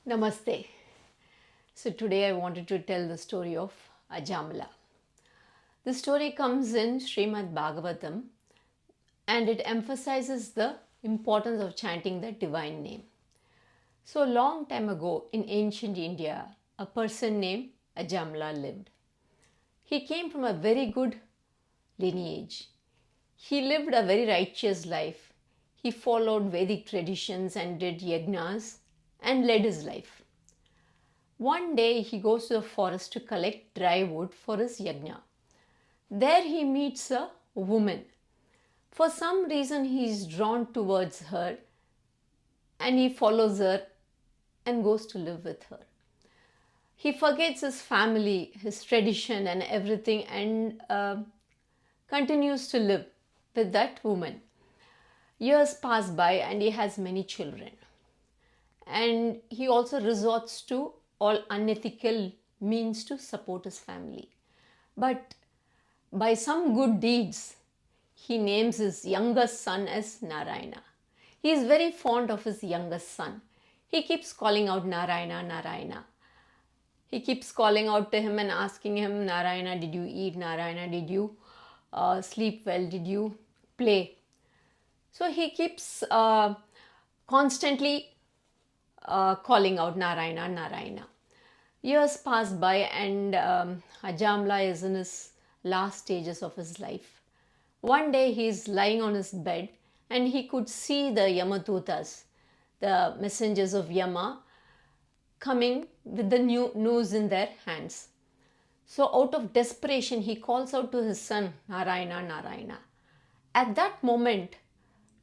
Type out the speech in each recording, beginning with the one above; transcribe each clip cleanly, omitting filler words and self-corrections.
Namaste. So today I wanted to tell the story of Ajamala. The story comes in Srimad Bhagavatham and it emphasizes the importance of chanting the divine name. So long time ago in ancient India, a person named Ajamala lived. He came from a very good lineage. He lived a very righteous life. He followed Vedic traditions and did yajnas and led his life. One day he goes to the forest to collect dry wood for his yajna. There he meets a woman. For some reason he is drawn towards her and he follows her and goes to live with her. He forgets his family, his tradition and everything and continues to live with that woman. Years pass by and he has many children. And he also resorts to all unethical means to support his family. But by some good deeds, he names his youngest son as Narayana. He is very fond of his youngest son. He keeps calling out Narayana, Narayana. He keeps calling out to him and asking him, Narayana, did you eat? Narayana, did you sleep well? Did you play? So he keeps constantly calling out Narayana, Narayana. Years pass by and Ajamala is in his last stages of his life. One day he is lying on his bed and he could see the Yamadutas, the messengers of Yama, coming with the news in their hands. So out of desperation he calls out to his son, Narayana, Narayana. At that moment,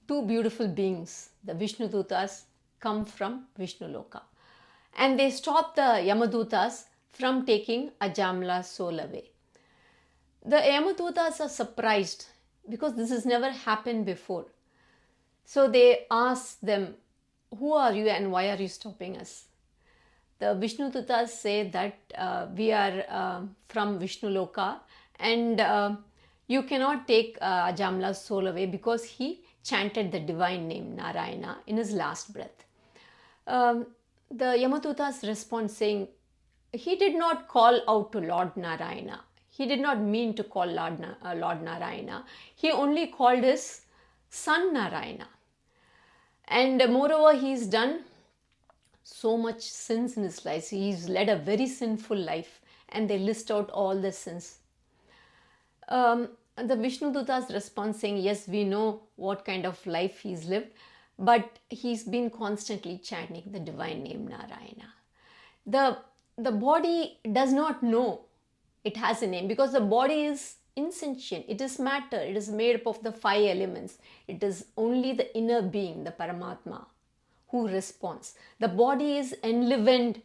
two beautiful beings, the Vishnudutas, come from Vishnu Loka. And they stop the Yamadutas from taking Ajamala's soul away. The Yamadutas are surprised because this has never happened before. So they ask them, who are you and why are you stopping us? The Vishnudutas say that we are from Vishnu Loka and you cannot take Ajamala's soul away because he chanted the divine name Narayana in his last breath. The Yamadutas respond saying, he did not call out to Lord Narayana. He did not mean to call Lord Narayana. He only called his son Narayana. And moreover, he's done so much sins in his life. He's led a very sinful life and they list out all the sins. The Vishnudutas respond saying, yes, we know what kind of life he's lived, but he's been constantly chanting the divine name Narayana. The body does not know it has a name because the body is insentient. It is matter. It is made up of the 5 elements. It is only the inner being, the Paramatma, who responds. The body is enlivened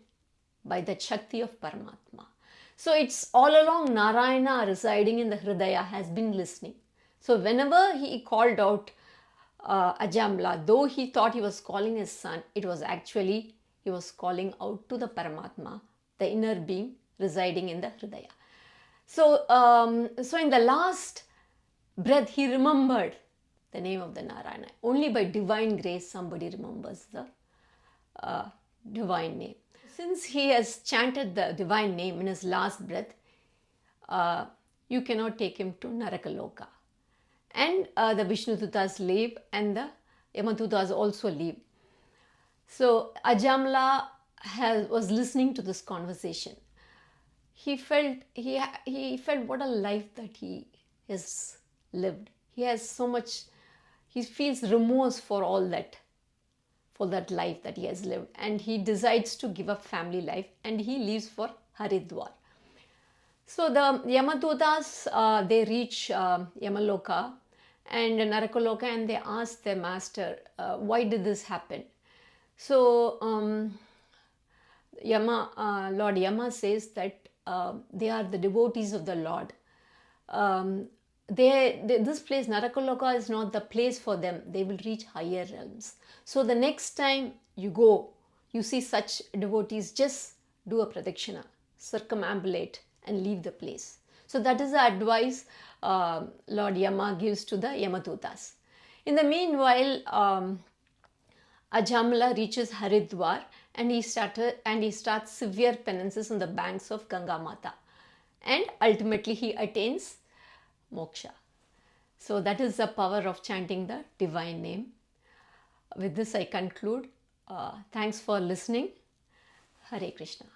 by the Shakti of Paramatma. So it's all along Narayana residing in the Hridaya has been listening. So whenever he called out Ajamala, though he thought he was calling his son, it was actually he was calling out to the Paramatma, the inner being residing in the Hridaya. So in the last breath, he remembered the name of the Narayana. Only by divine grace somebody remembers the divine name. Since he has chanted the divine name in his last breath, you cannot take him to Narakaloka. And the Vishnudutas leave and the Yamadutas also leave. So Ajamala was listening to this conversation. He felt what a life that he has lived. He has so much, he feels remorse for all that, for that life that he has lived. And he decides to give up family life and he leaves for Haridwar. So the Yamadutas, they reach Yamaloka and Narakaloka and they ask their master, why did this happen? So Lord Yama says that they are the devotees of the Lord. This place, Narakaloka, is not the place for them. They will reach higher realms. So the next time you go, you see such devotees, just do a pradakshina, circumambulate and leave the place. So that is the advice Lord Yama gives to the Yamadutas. In the meanwhile, Ajamla reaches Haridwar and he starts severe penances on the banks of Ganga Mata, and ultimately he attains moksha. So that is the power of chanting the divine name. With this I conclude. Thanks for listening. Hare Krishna.